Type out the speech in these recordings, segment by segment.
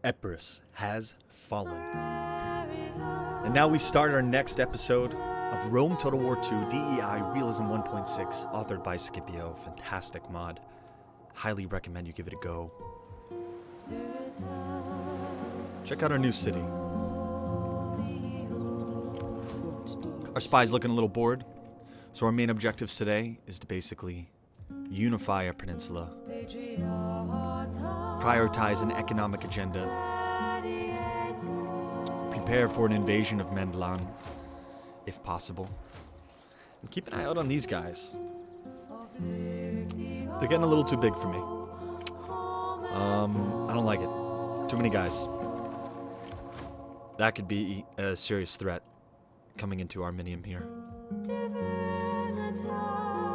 Epirus has fallen. And now we start our next episode of Rome Total War II DEI Realism 1.6, authored by Scipio. Fantastic mod. Highly recommend you give it a go. Check out our new city. Our spy's looking a little bored, so our main objectives today is to basically unify our peninsula, prioritize an economic agenda, prepare for an invasion of Mendelan, if possible, and keep an eye out on these guys. They're getting a little too big for me. I don't like it. Too many guys. That could be a serious threat coming into Arminium here.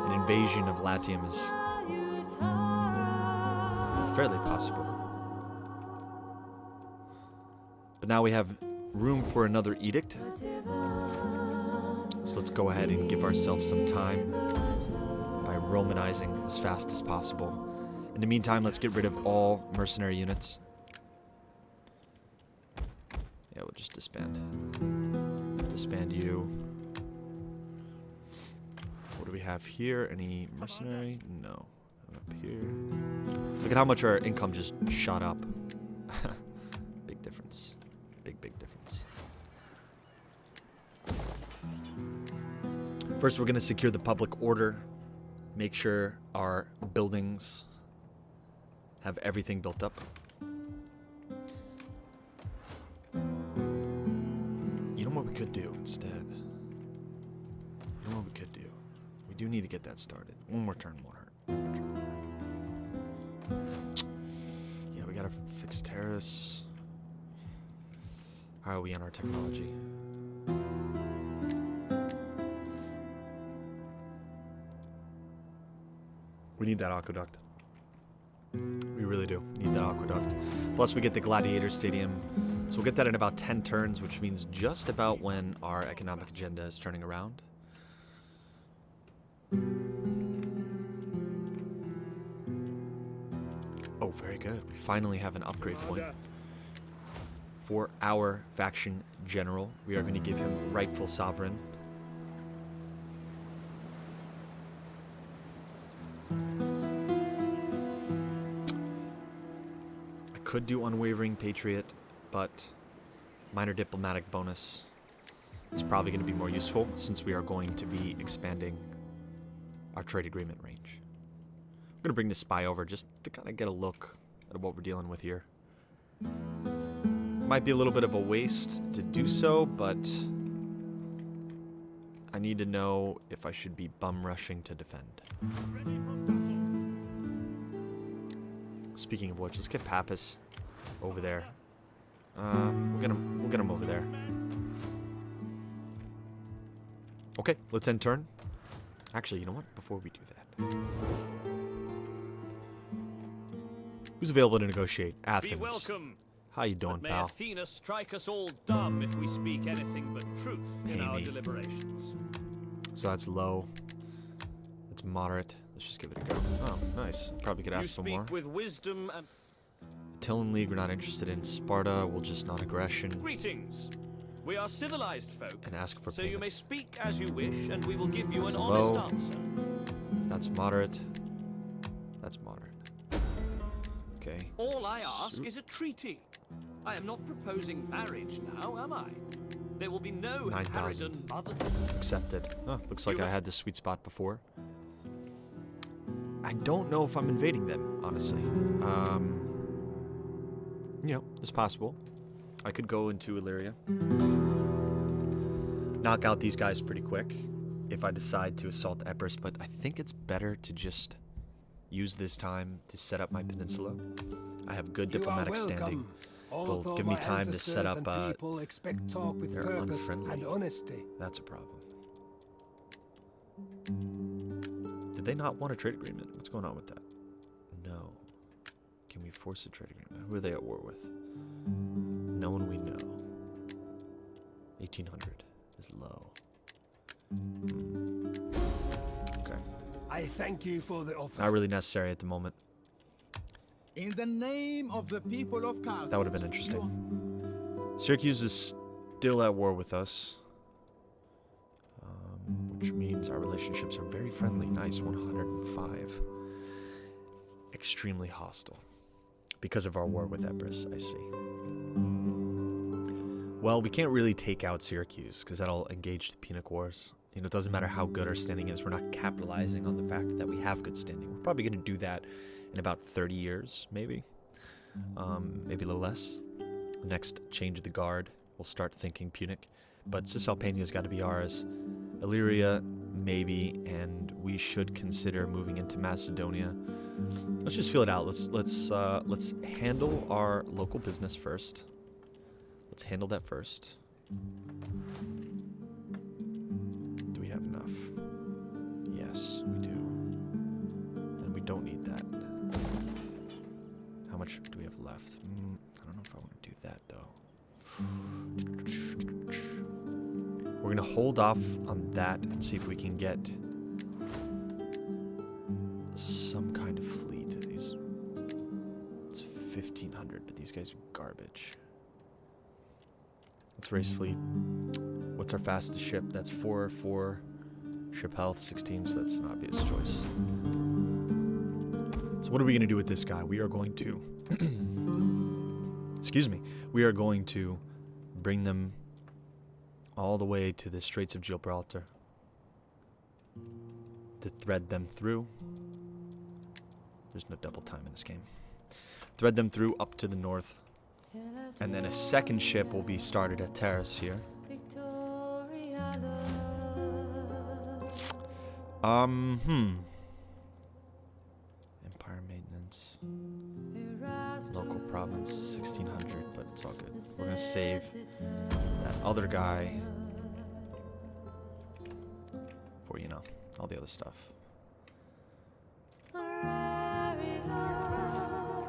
An invasion of Latium is fairly possible. But now we have room for another edict. So let's go ahead and give ourselves some time by Romanizing as fast as possible. In the meantime, let's get rid of all mercenary units. Yeah, we'll just disband. Disband you. What do we have here? Any mercenary? No. Up here. Look at how much our income just shot up. Big difference. Big difference. First, we're going to secure the public order. Make sure our buildings have everything built up. You know what we could do instead? You know what we could do? We do need to get that started. One more turn won't hurt. Yeah, we gotta fix terrace. How are we on our technology? We need that aqueduct. We really do need that aqueduct. Plus we get the Gladiator Stadium. So we'll get that in about 10 turns, which means just about when our economic agenda is turning around. Oh, very good. We finally have an upgrade point. For our faction general, we are going to give him rightful sovereign. Could do unwavering patriot, but minor diplomatic bonus is probably going to be more useful since we are going to be expanding our trade agreement range. I'm going to bring the spy over just to kind of get a look at what we're dealing with here. Might be a little bit of a waste to do so, but I need to know if I should be bum rushing to defend. Speaking of which, let's get Pappas over there. We'll get him over there. Okay, let's end turn. Actually, you know what? Before we do that, who's available to negotiate? Athens. Be welcome. How you doing, May pal? Athena strike us all dumb if we speak anything but truth in our deliberations. So that's low. That's moderate. Let's just give it a go. Oh, nice. Probably could ask for more. You speak with wisdom and... Attilan League, we're not interested in. Sparta, we'll just non-aggression. Greetings. We are civilized folk. And ask for so payment. you may speak as you wish, and we will give you That's an honest low. answer. That's moderate. That's moderate. Okay. All I ask is a treaty. I am not proposing marriage now, am I? There will be no 9,000. Harridan mothers. Accepted. Oh, looks like I had the sweet spot before. I don't know if I'm invading them, honestly. You know, it's possible. I could go into Illyria. Knock out these guys pretty quick if I decide to assault Epirus, but I think it's better to just use this time to set up my peninsula. I have good diplomatic standing. Will give me time to set up they're unfriendly. And honesty. That's a problem. Did they not want a trade agreement? What's going on with that? No. Can we force a trade agreement? Who are they at war with? No one we know. 1800 is low. Okay. I thank you for the offer. Not really necessary at the moment. In the name of the people of Carthage. That would have been interesting. Syracuse is still at war with us. Which means our relationships are very friendly. Nice, 105. Extremely hostile. Because of our war with Epirus, I see. Well, we can't really take out Syracuse, because that'll engage the Punic Wars. You know, it doesn't matter how good our standing is. We're not capitalizing on the fact that we have good standing. We're probably going to do that in about 30 years, maybe. Maybe a little less. The next change of the guard, we'll start thinking Punic. But Cisalpania's got to be ours. Illyria, maybe, and we should consider moving into Macedonia. Let's just feel it out. Let's handle our local business first. Let's handle that first. Do we have enough? Yes, we do. And we don't need that. How much do we have left? I don't know if I want to do that, though. We're going to hold off on that and see if we can get some kind of fleet. It's 1,500, but these guys are garbage. Let's race fleet. What's our fastest ship? That's 4 ship health, 16, so that's an obvious choice. So what are we going to do with this guy? We are going to... excuse me. We are going to bring them all the way to the Straits of Gibraltar to thread them through. There's no double time in this game. Thread them through up to the north. And then a second ship will be started at Terrace here. Empire maintenance. Local province, 1600, but it's all good. We're gonna save that other guy for, you know, all the other stuff.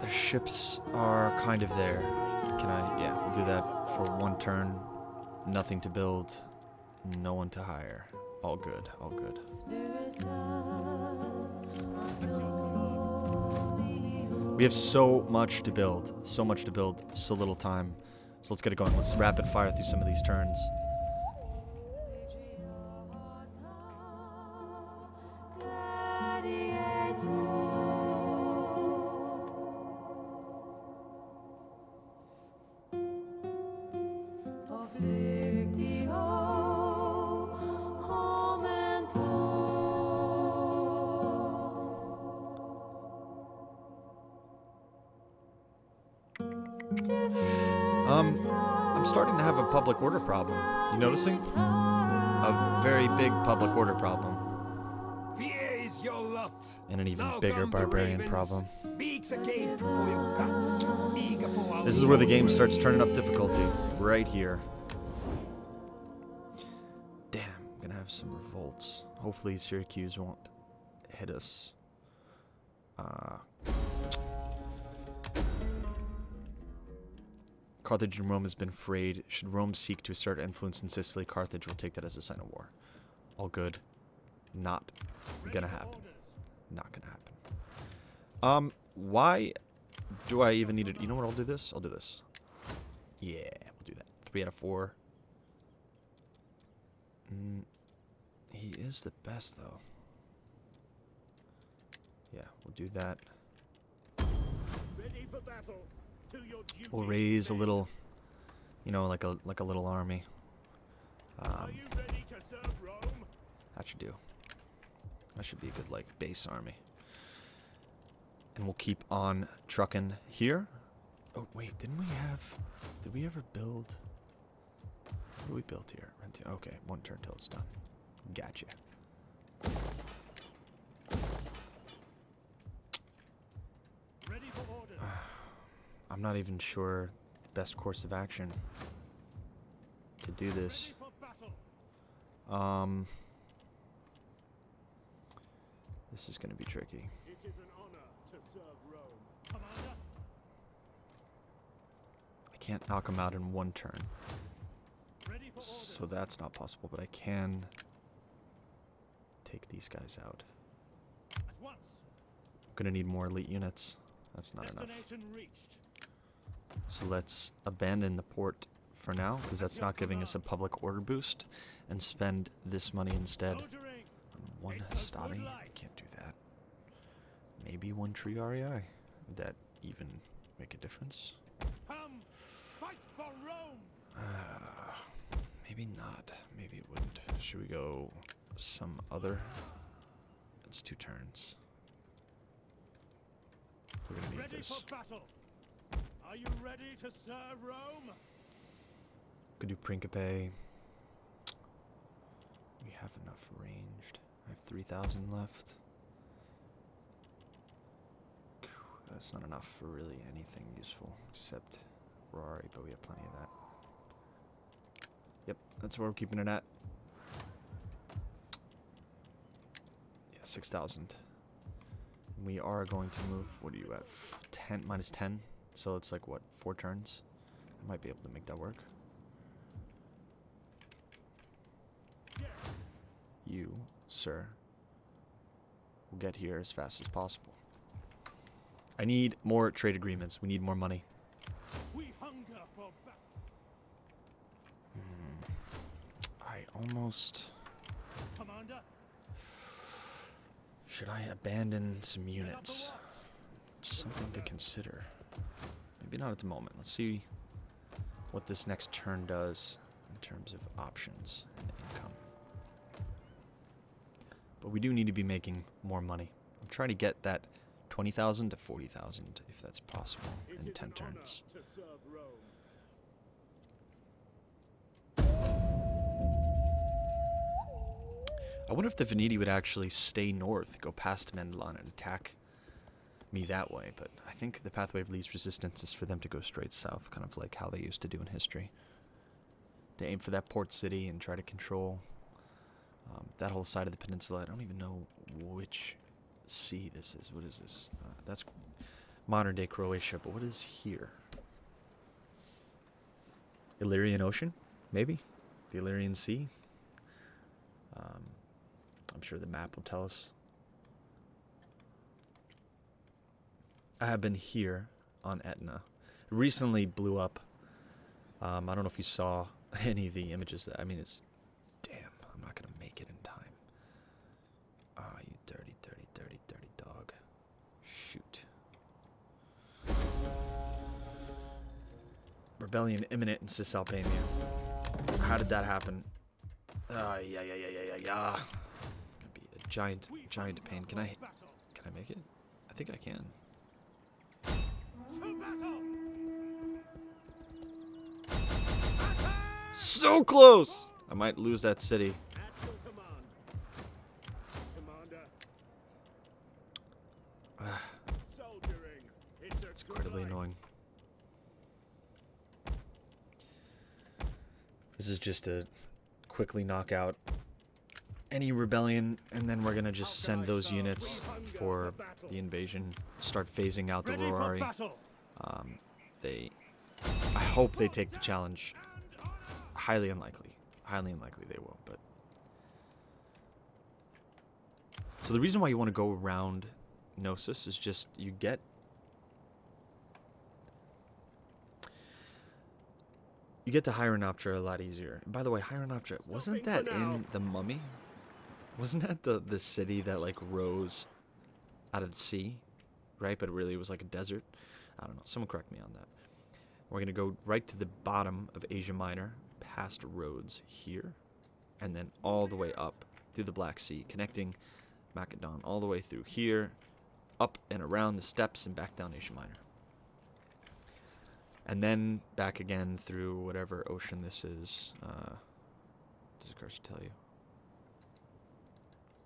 Their ships are kind of there. Can I? Yeah, we'll do that for one turn. Nothing to build, no one to hire. All good, all good. We have so much to build, so little time. So let's get it going. Let's rapid fire through some of these turns. I'm starting to have a public order problem. You noticing? A very big public order problem. Fear is your lot. And an even Now bigger come the barbarian ravens. problem. Beaks agape for your guts. Eager for our This is where the game souls. starts turning up difficulty. Right here. Damn, I'm gonna have some revolts. Hopefully Syracuse won't hit us. Carthage and Rome has been frayed. Should Rome seek to assert influence in Sicily, Carthage will take that as a sign of war. All good. Not gonna happen. Not gonna happen. Why do I even need it? You know what? I'll do this. I'll do this. Yeah, we'll do that. 3 out of 4. He is the best, though. Yeah, we'll do that. Ready for battle. To your duty. We'll raise a little, you know, like a little army. Are you ready to serve Rome? That should do. That should be a good, like, base army. And we'll keep on trucking here. Oh, wait, did we ever build? What did we build here? Okay, 1 turn till it's done. Gotcha. Ready for orders. I'm not even sure the best course of action to do this. Ready for battle. This is going to be tricky. It is an honor to serve Rome. Commander. I can't knock them out in 1 turn. Ready for orders. So that's not possible, but I can take these guys out. At once. I'm gonna need more elite units. That's not enough. Destination reached. So let's abandon the port for now, because that's not giving us a public order boost, and spend this money instead Soldiering. on one It's a Hastati. good I life. can't do that. Maybe one tree REI. Would that even make a difference? Come, fight for Rome. Maybe not. Maybe it wouldn't. Should we go some other? It's 2 turns. We're gonna need Ready this. for battle. Are you ready to serve Rome? Could do Principe. We have enough ranged. I have 3,000 left. That's not enough for really anything useful except Rari, but we have plenty of that. Yep, that's where we're keeping it at. Yeah, 6,000. We are going to move. What are you at? 10 minus 10. So it's like what, 4 turns? I might be able to make that work. You, sir, will get here as fast as possible. I need more trade agreements. We need more money. We hunger for battle. I almost... Commander, Should I abandon some set up the units? watch. Something to consider. Maybe not at the moment. Let's see what this next turn does in terms of options and income. But we do need to be making more money. I'm trying to get that 20,000 to 40,000 if that's possible It in is 10 an honor turns. to serve Rome. I wonder if the Veneti would actually stay north, go past Mendelon and attack me that way, but I think the pathway of least resistance is for them to go straight south, kind of like how they used to do in history. To aim for that port city and try to control that whole side of the peninsula. I don't even know which sea this is. What is this? That's modern day Croatia, but what is here? Illyrian Ocean? Maybe? The Illyrian Sea? I'm sure the map will tell us. I have been here on Etna. It recently blew up. I don't know if you saw any of the images. I mean, it's... Damn, I'm not going to make it in time. Ah, you dirty, dirty, dirty, dirty dog. Shoot. Rebellion imminent in Cisalpania. How did that happen? Yeah. Gonna be a giant pain. Can I make it? I think I can. To battle. So close! I might lose that city. At your command. Commander, soldiering. It's a It's good incredibly life. annoying. This is just to quickly knock out any rebellion, and then we're gonna just send those units for the invasion. Start phasing out the Ready for Rorari. battle. I hope they take the challenge. Highly unlikely. Highly unlikely they will, but... So the reason why you want to go around Gnosis is just you get... You get to Hieronoptera a lot easier. And by the way, Hieronoptera, wasn't that in The Mummy? Wasn't that the city that like rose out of the sea? Right? But it really was like a desert? I don't know. Someone correct me on that. We're going to go right to the bottom of Asia Minor, past Rhodes here, and then all the way up through the Black Sea, connecting Macedon all the way through here, up and around the steppes and back down Asia Minor. And then back again through whatever ocean this is. Does the cursor tell you?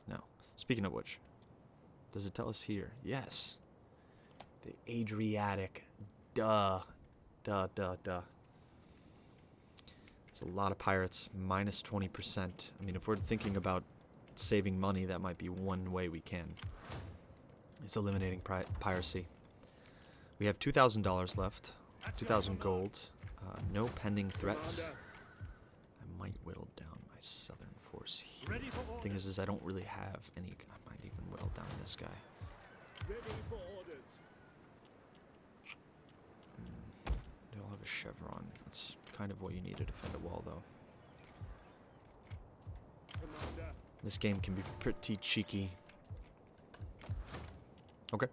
No. Speaking of which, does it tell us here? Yes. The Adriatic. Duh. Duh. There's a lot of pirates. Minus 20%. I mean, if we're thinking about saving money, that might be one way we can. It's eliminating piracy. We have $2,000 left. 2,000 gold. No pending threats. I might whittle down my southern force here. Ready for Thing orders. is I don't really have any... I might even whittle down this guy. Ready for orders. a chevron. That's kind of what you need to defend a wall, though. This game can be pretty cheeky. Okay.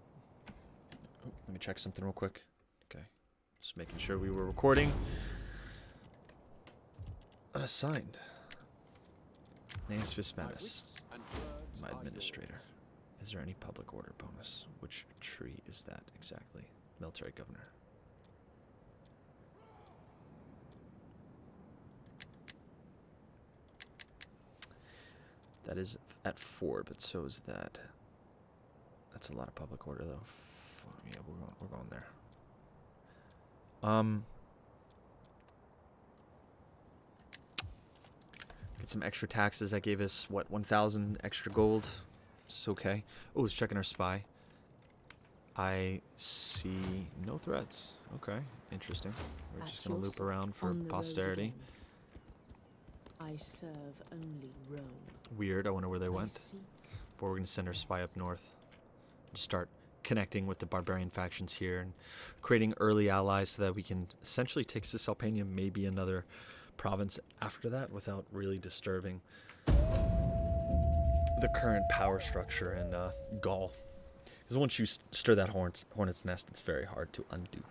Oh, let me check something real quick. Okay. Just making sure we were recording. Unassigned. Naeus Vismanus, my administrator. Is there any public order bonus? Which tree is that exactly? Military governor. That is at 4, but so is that. That's a lot of public order, though. Yeah, we're going there. Get some extra taxes. That gave us what, 1,000 extra gold. It's okay. Oh, let's check in our spy. I see no threats. Okay, interesting. We're just gonna loop around for posterity. I serve only Rome. Weird. I wonder where they went. But we're gonna send our spy up north to start connecting with the barbarian factions here and creating early allies so that we can essentially take Cisalpania, maybe another province after that, without really disturbing the current power structure in Gaul. Because once you stir that hornet's nest, it's very hard to undo.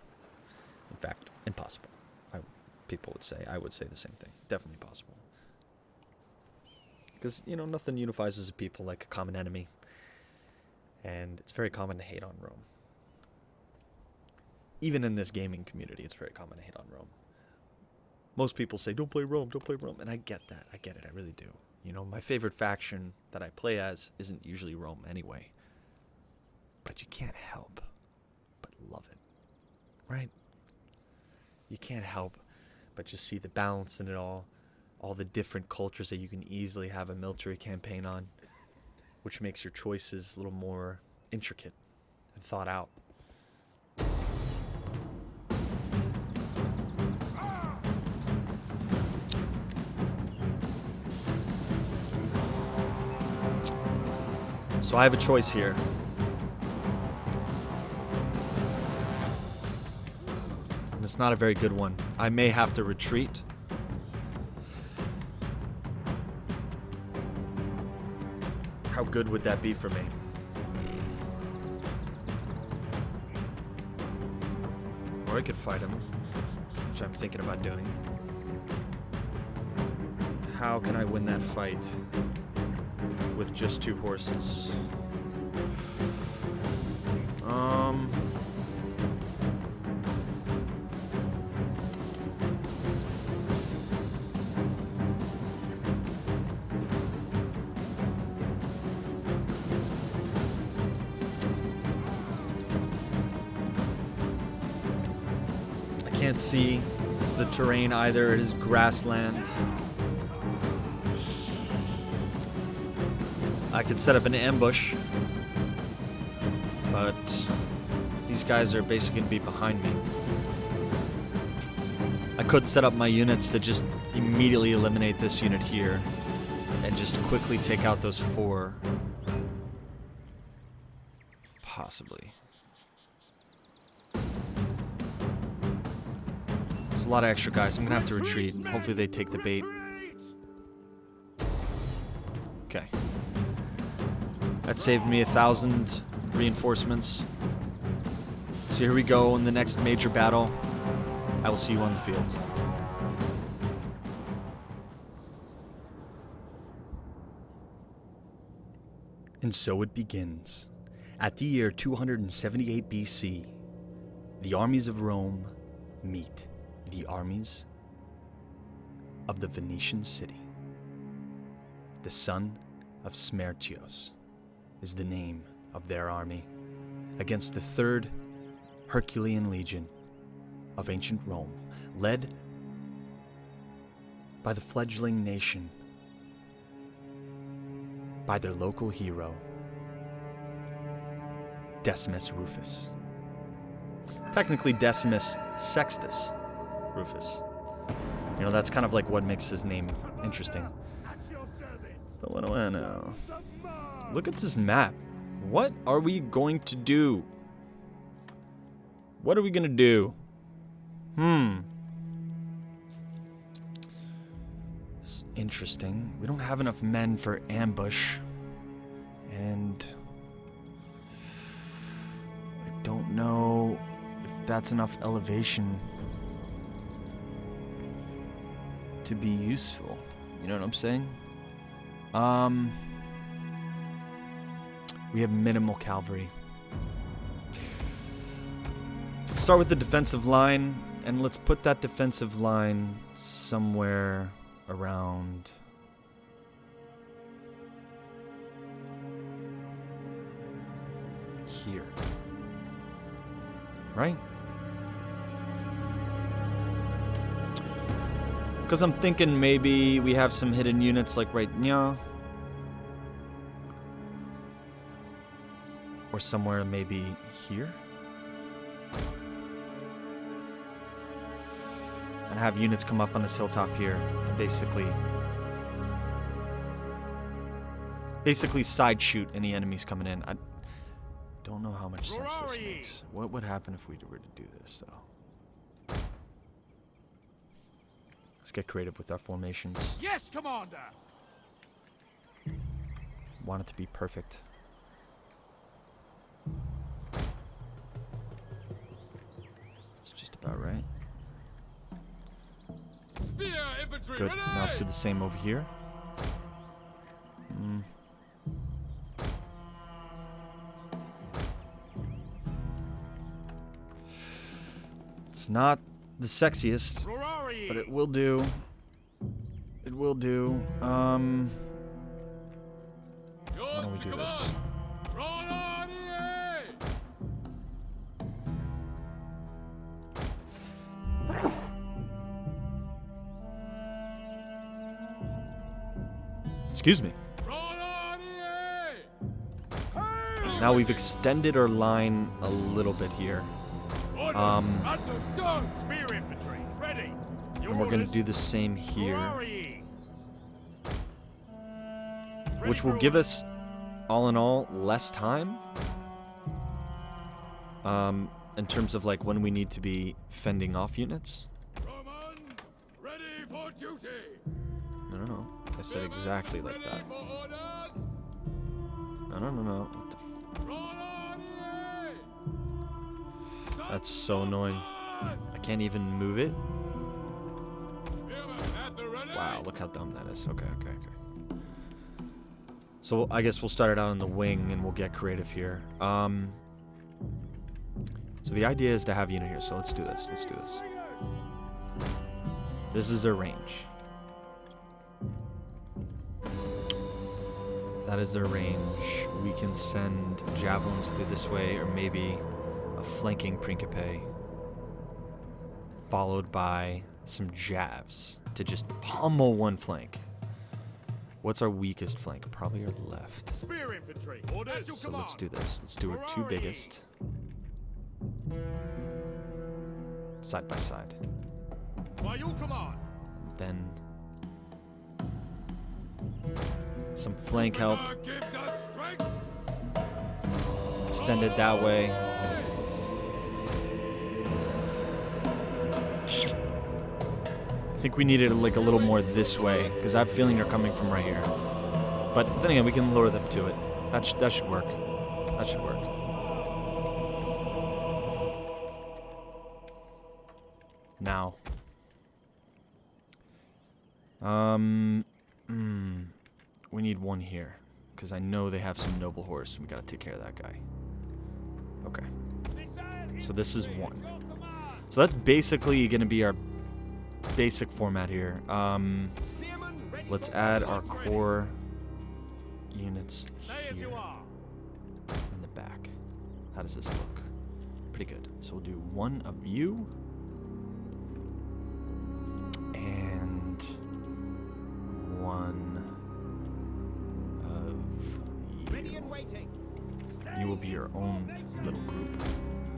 In fact, impossible. People would say. I would say the same thing. Definitely possible. Because, you know, nothing unifies as a people like a common enemy. And it's very common to hate on Rome. Even in this gaming community, it's very common to hate on Rome. Most people say, don't play Rome, don't play Rome. And I get that. I get it. I really do. You know, my favorite faction that I play as isn't usually Rome anyway. But you can't help but love it. Right? You can't help but just see the balance in it all the different cultures that you can easily have a military campaign on, which makes your choices a little more intricate and thought out. So I have a choice here. And it's not a very good one. I may have to retreat. How good would that be for me? Or I could fight him, which I'm thinking about doing. How can I win that fight with just 2 horses? Can't see the terrain either. It is grassland. I could set up an ambush, but these guys are basically going to be behind me. I could set up my units to just immediately eliminate this unit here and just quickly take out those 4. Possibly. There's a lot of extra guys. I'm gonna have to retreat. Hopefully they take the bait. Okay. That saved me 1,000 reinforcements. So here we go in the next major battle. I will see you on the field. And so it begins. At the year 278 BC, the armies of Rome meet the armies of the Venetian city. The son of Smertios is the name of their army against the 3rd Herculean Legion of ancient Rome, led by the fledgling nation, by their local hero, Decimus Rufus. Technically Decimus Sextus Rufus. You know, that's kind of like what makes his name interesting. But what do I know? Look at this map. What are we going to do? What are we going to do? is interesting. We don't have enough men for ambush. And I don't know if that's enough elevation to be useful. You know what I'm saying? We have minimal cavalry. Let's start with the defensive line, and let's put that defensive line somewhere around here. Right? Because I'm thinking maybe we have some hidden units like right now. Or somewhere maybe here. And have units come up on this hilltop here and basically side shoot any enemies coming in. I don't know how much sense this makes. What would happen if we were to do this, though? Let's get creative with our formations. Yes, Commander! Want it to be perfect. It's just about right. Spear infantry, Good. ready! Now let's do the same over here. It's not the sexiest, but it will do. It will do. Why don't we do this? Excuse me. Now we've extended our line a little bit here. Spear infantry, ready. And we're going to do the same here, which will give us, all in all, less time. In terms of like when we need to be fending off units. Romans, ready for duty. No. I said exactly like that. No. What the That's so annoying. I can't even move it. Wow, look how dumb that is. Okay. So I guess we'll start it out on the wing and we'll get creative here. So the idea is to have unit here. So let's do this. This is their range. That is their range. We can send javelins through this way, or maybe a flanking principe, followed by some jabs to just pummel one flank. What's our weakest flank? Probably our left. Spear infantry, orders. So let's do this. Let's do our two biggest. Side by side. By your command. Then some flank help. Gives us strength. Extended that way. I think we needed like a little more this way, because I have a feeling they're coming from right here. But then again, we can lure them to it. That should work. That should work. Now. We need one here, because I know they have some noble horse, and we gotta take care of that guy. Okay. So this is one. So that's basically gonna be our basic format here. Let's add our core units here in the back. How does this look? Pretty good. So we'll do one of you and one of Ready and waiting. you. You will be your own little group.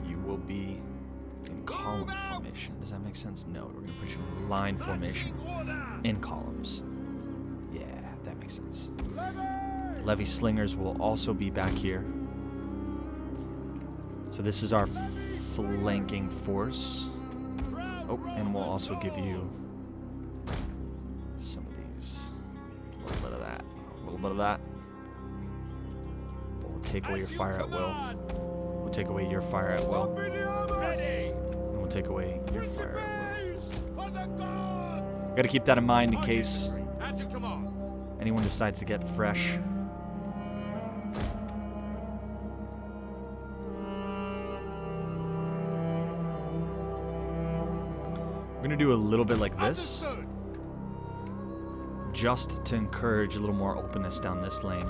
You will be in column formation. Does that make sense? No, we're gonna put you in line formation in columns. Yeah, that makes sense. Levy slingers will also be back here. So this is our flanking force. Oh, and we'll also give you some of these. bit of that. But we'll take away your fire at will. We'll take away your fire at will. And we'll take away your fire at will. Gotta keep that in mind in case anyone decides to get fresh. We're gonna do a little bit like this, just to encourage a little more openness down this lane.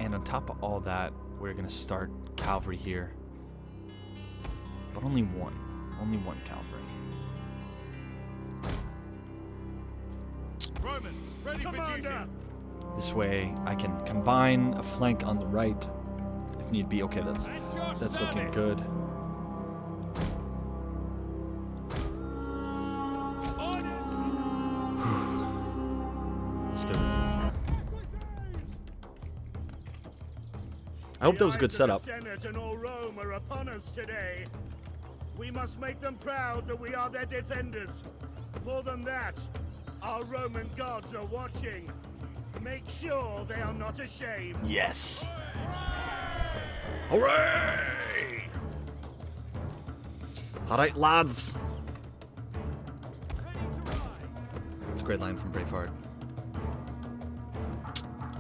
And on top of all that, we're gonna start cavalry here, but only one cavalry. Romans, ready for duty. This way, I can combine a flank on the right if need be. Okay, that's looking good. Let's do it. I hope that was a good setup. The Senate and all Rome are upon us today. We must make them proud that we are their defenders. More than that, our Roman gods are watching. Make sure they are not ashamed. Yes. Hooray! All right, lads. It's a great line from Braveheart.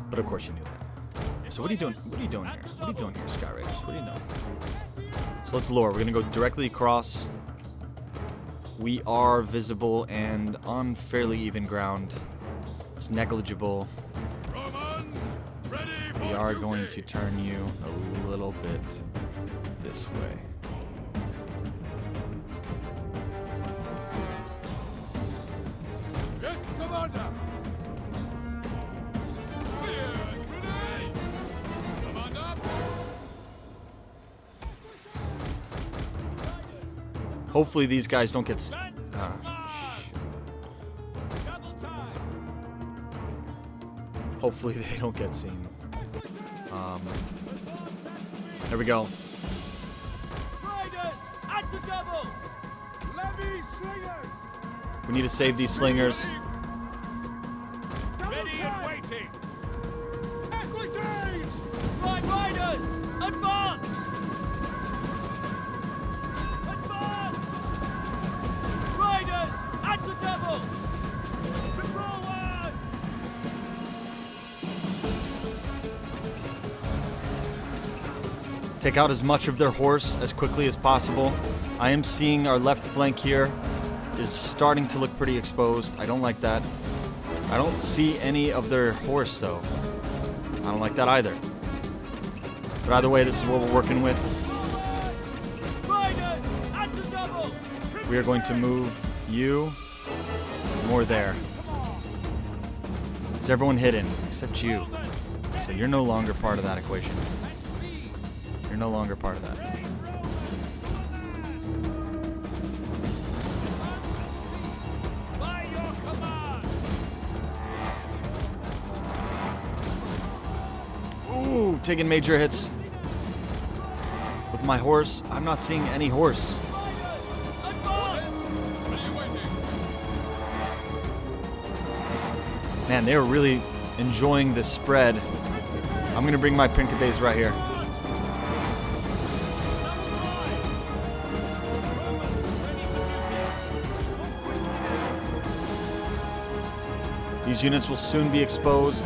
But of course you knew that. So what are you doing? What are you doing here? What are you doing here, Sky Raiders? What are you doing? So let's lure. We're gonna go directly across. We are visible and on fairly even ground. It's negligible. We are going to turn you a little bit this way. Yes, Commander. Spears ready. Commander. Hopefully these guys don't get... Hopefully they don't get seen. There we go. Riders at the double. Levy slingers. We need to save these slingers. Ready and waiting. Equities. Right riders, advance. Advance. Riders at the double. Forward. Take out as much of their horse as quickly as possible. I am seeing our left flank here is starting to look pretty exposed. I don't like that. I don't see any of their horse though. I don't like that either. But either way, this is what we're working with. We are going to move you more there. Is everyone hidden except you? So you're no longer part of that equation. You're no longer part of that. Ooh, taking major hits with my horse. I'm not seeing any horse. Man, they are really enjoying this spread. I'm gonna bring my Pinkabes right here. These units will soon be exposed.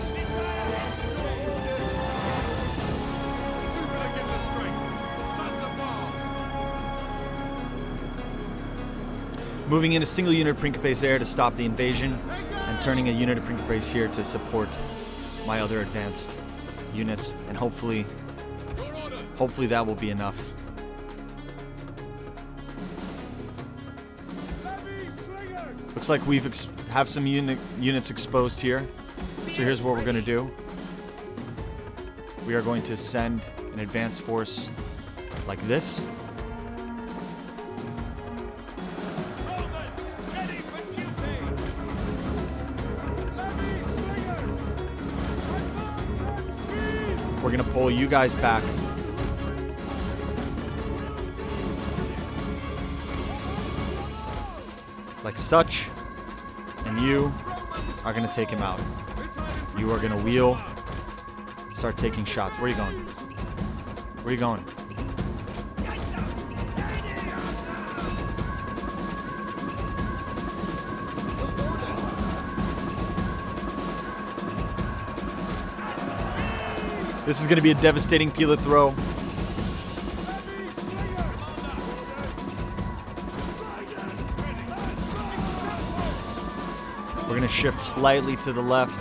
Moving in a single unit of Principes there to stop the invasion, and turning a unit of Principes here to support my other advanced units, and hopefully that will be enough. Looks like we've have some units exposed here. So here's what we're going to do. We are going to send an advanced force like this. We're going to pull you guys back. Like such. And you are going to take him out. You are going to wheel, start taking shots. Where are you going? Where are you going? This is going to be a devastating Pila throw. We're going to shift slightly to the left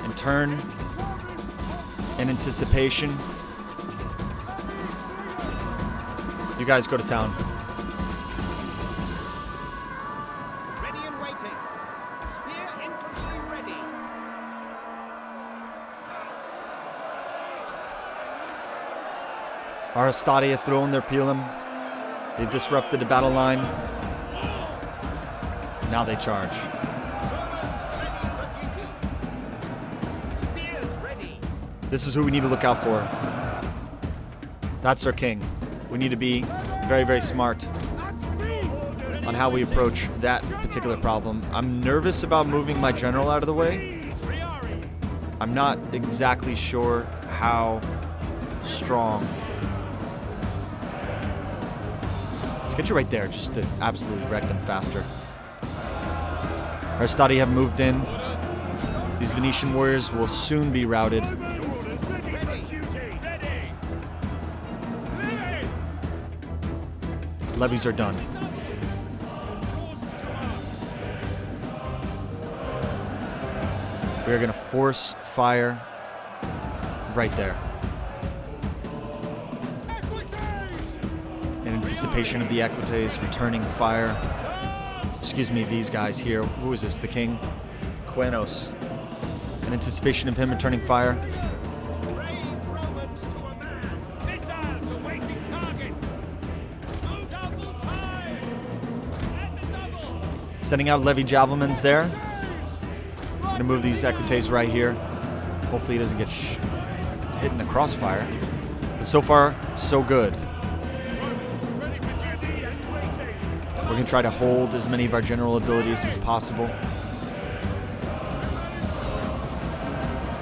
and turn in anticipation. You guys go to town. Ready and waiting. Spear infantry ready. Our Hastati have thrown their Pilam. They've disrupted the battle line. Now they charge. This is who we need to look out for. That's our king. We need to be very, very smart on how we approach that particular problem. I'm nervous about moving my general out of the way. I'm not exactly sure how strong. Let's get you right there just to absolutely wreck them faster. Our Stadi have moved in. These Venetian warriors will soon be routed. Levies are done. We are going to force fire right there. In anticipation of the Equites returning fire. Excuse me, these guys here. Who is this? The king? Quenos. In anticipation of him returning fire. Sending out Levy Javelins there. I'm going to move these Equites right here. Hopefully he doesn't get hit in the crossfire. But so far, so good. We're going to try to hold as many of our general abilities as possible.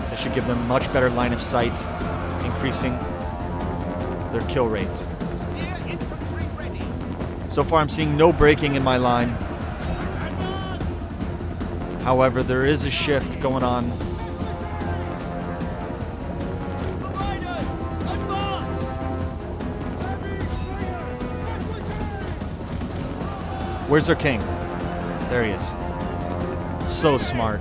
That should give them much better line of sight, increasing their kill rate. So far, I'm seeing no breaking in my line. However, there is a shift going on. Where's our king? There he is. So smart.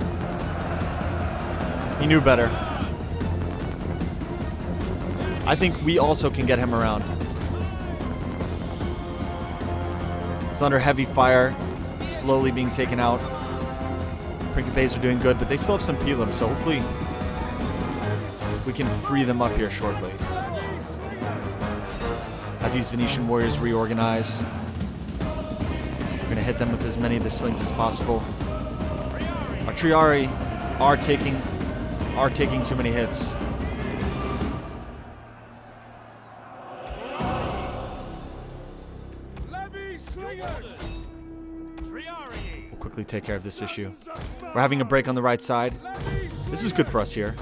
He knew better. I think we also can get him around. He's under heavy fire, slowly being taken out. Principes are doing good, but they still have some Pilam, so hopefully we can free them up here shortly. As these Venetian warriors reorganize, we're going to hit them with as many of the slings as possible. Our Triari are taking too many hits. We'll quickly take care of this issue. We're having a break on the right side. This is good for us here.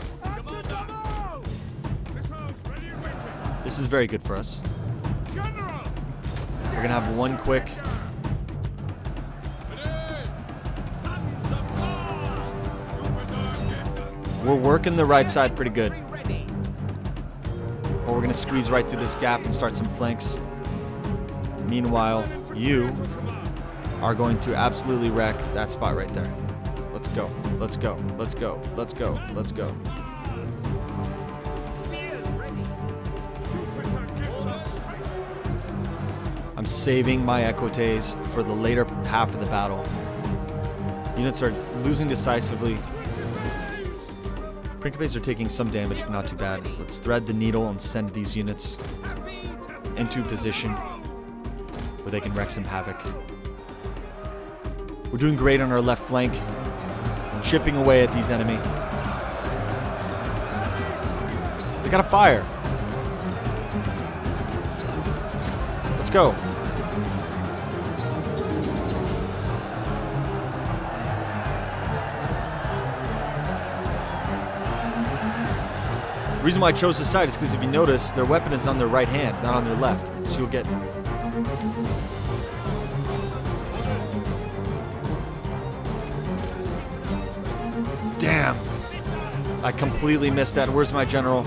This is very good for us. We're going to have one quick. We're working the right side pretty good. But we're going to squeeze right through this gap and start some flanks. Meanwhile, you are going to absolutely wreck that spot right there. Let's go. Let's go. Let's go. Let's go. Let's go. I'm saving my Equites for the later half of the battle. Units are losing decisively. Principes are taking some damage, but not too bad. Let's thread the needle and send these units into position where they can wreak some havoc. We're doing great on our left flank, chipping away at these enemy. They got a fire. Let's go. reason why I chose this side is because if you notice, their weapon is on their right hand, not on their left. So you'll get... Damn. I completely missed that. Where's my general?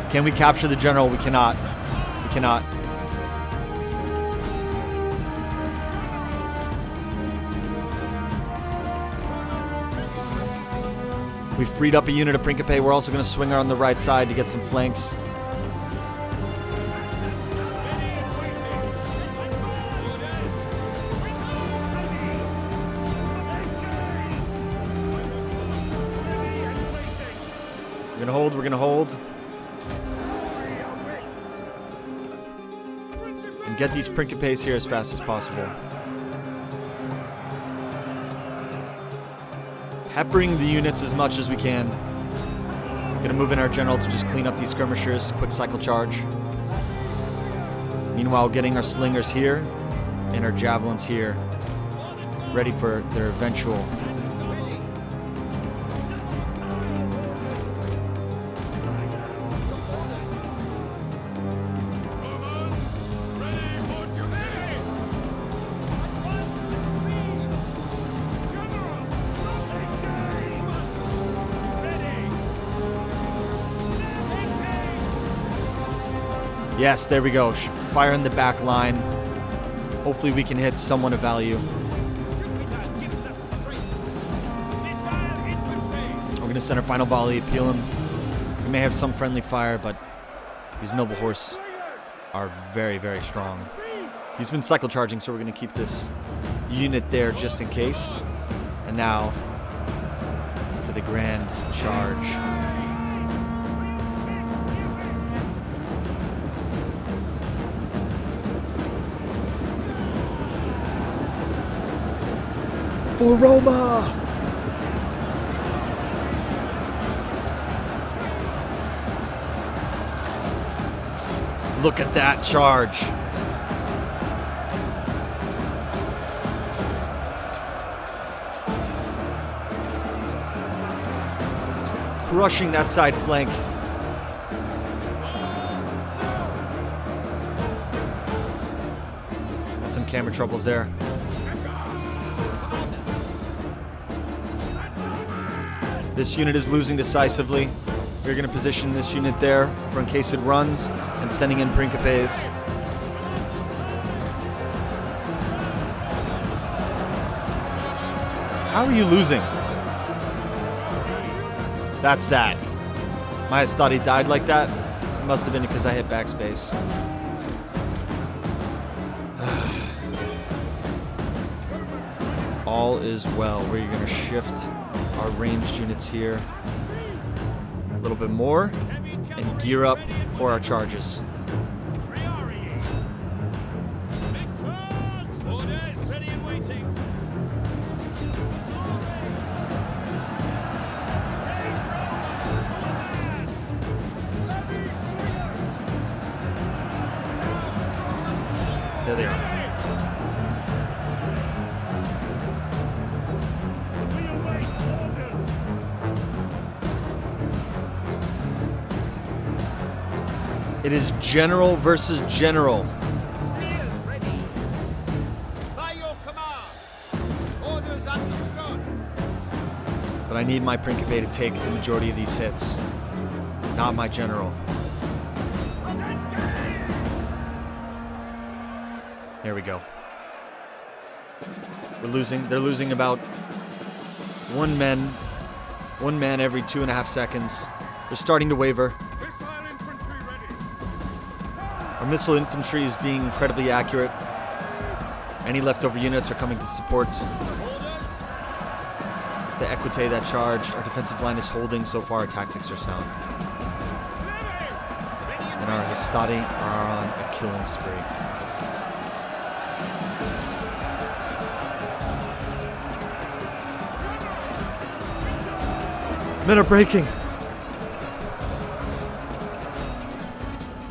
Can we capture the general? We cannot. We cannot. We freed up a unit of Principe. We're also going to swing her on the right side to get some flanks. We're going to hold. We're going to hold. And get these Principes here as fast as possible. Peppering the units as much as we can. Gonna move in our general to just clean up these skirmishers. Quick cycle charge. Meanwhile, getting our slingers here and our javelins here, ready for their eventual. Yes, there we go. Fire in the back line. Hopefully we can hit someone of value. We're going to send our final volley, peel him. We may have some friendly fire, but these noble horse are very, very strong. He's been cycle charging, so we're going to keep this unit there just in case. And now for the grand charge. For Roma! Look at that charge. Crushing that side flank. Got some camera troubles there. This unit is losing decisively. We're going to position this unit there for in case it runs and sending in Principes. How are you losing? That's sad. Myers thought he died like that. It must have been because I hit backspace. All is well. We're going to shift our ranged units here a little bit more and gear up for our charges. There they are. It is general versus general. Spears ready. By your command. Orders understood. But I need my Principe to take the majority of these hits, not my general. There we go. We're losing. They're losing about one man every 2.5 seconds. They're starting to waver. Our missile infantry is being incredibly accurate. Any leftover units are coming to support the Equite, that charge. Our defensive line is holding. So far, our tactics are sound. And our Hastati are on a killing spree. Men are breaking.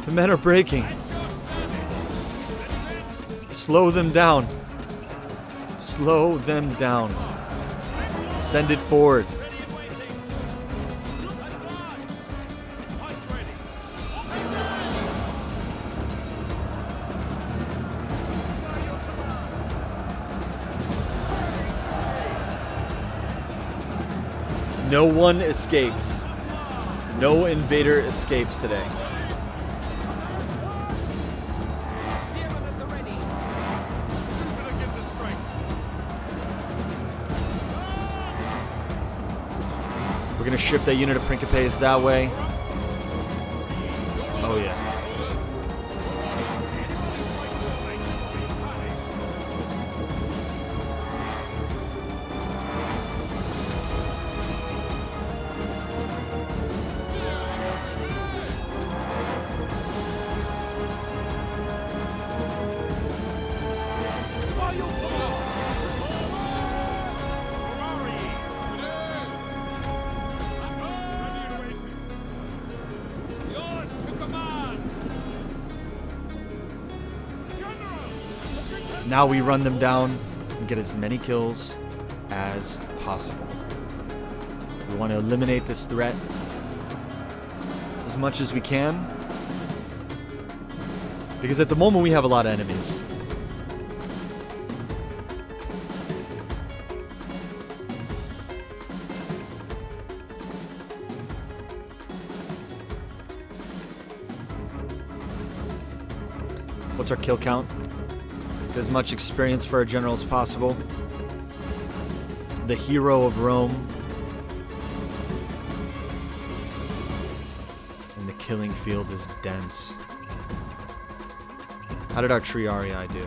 The men are breaking. Slow them down. Slow them down. Send it forward. Ready and waiting. Advance. Lights ready. No one escapes. No invader escapes today. Spearman at the ready. Jupiter gives us strength. We're gonna shift that unit of Principes that way. Oh yeah. Yours to command. Now we run them down and get as many kills as possible. We want to eliminate this threat as much as we can. Because at the moment we have a lot of enemies. What's our kill count? Get as much experience for our general as possible. The hero of Rome. And the killing field is dense. How did our Triarii do?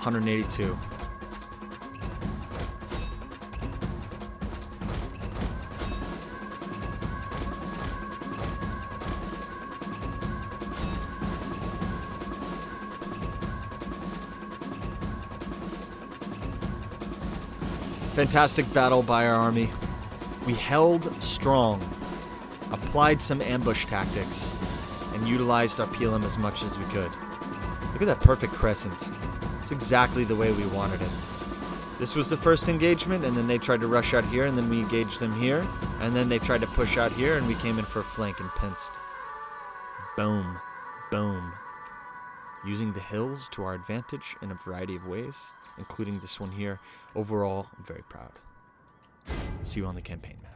182. Fantastic battle by our army. We held strong, applied some ambush tactics, and utilized our PLM as much as we could. Look at that perfect crescent. It's exactly the way we wanted it. This was the first engagement, and then they tried to rush out here, and then we engaged them here, and then they tried to push out here, and we came in for a flank and pinced. Boom. Boom. Using the hills to our advantage in a variety of ways, including this one here. Overall, I'm very proud. See you on the campaign map.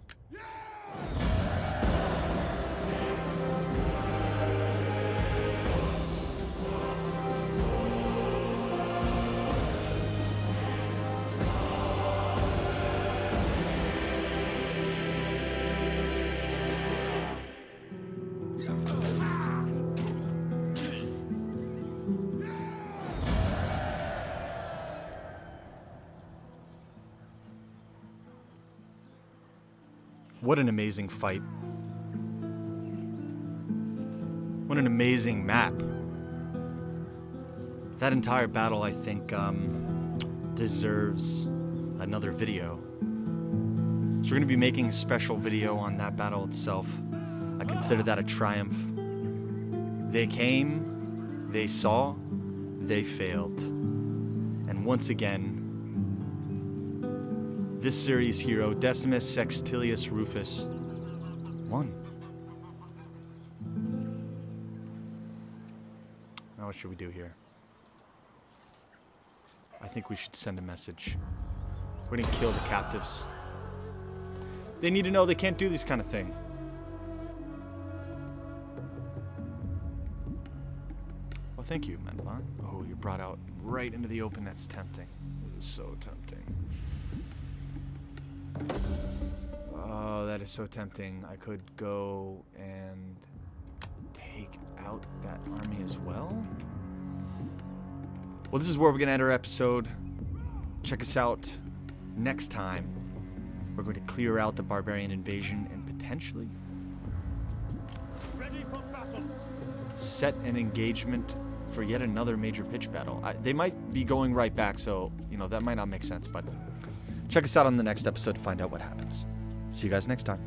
What an amazing fight. What an amazing map. That entire battle, I think, deserves another video. So we're going to be making a special video on that battle itself. I consider that a triumph. They came, they saw, they failed. And once again, this series hero, Decimus Sextilius Rufus, won. Now what should we do here? I think we should send a message. We're gonna kill the captives. They need to know they can't do this kind of thing. Well, thank you, Mendelon. Oh, you're brought out right into the open. That's tempting. It is so tempting. Oh, that is so tempting. I could go and take out that army as well. Well, this is where we're going to end our episode. Check us out next time. We're going to clear out the barbarian invasion and potentially Ready for battle. set an engagement for yet another major pitch battle. They might be going right back, so, that might not make sense, but check us out on the next episode to find out what happens. See you guys next time.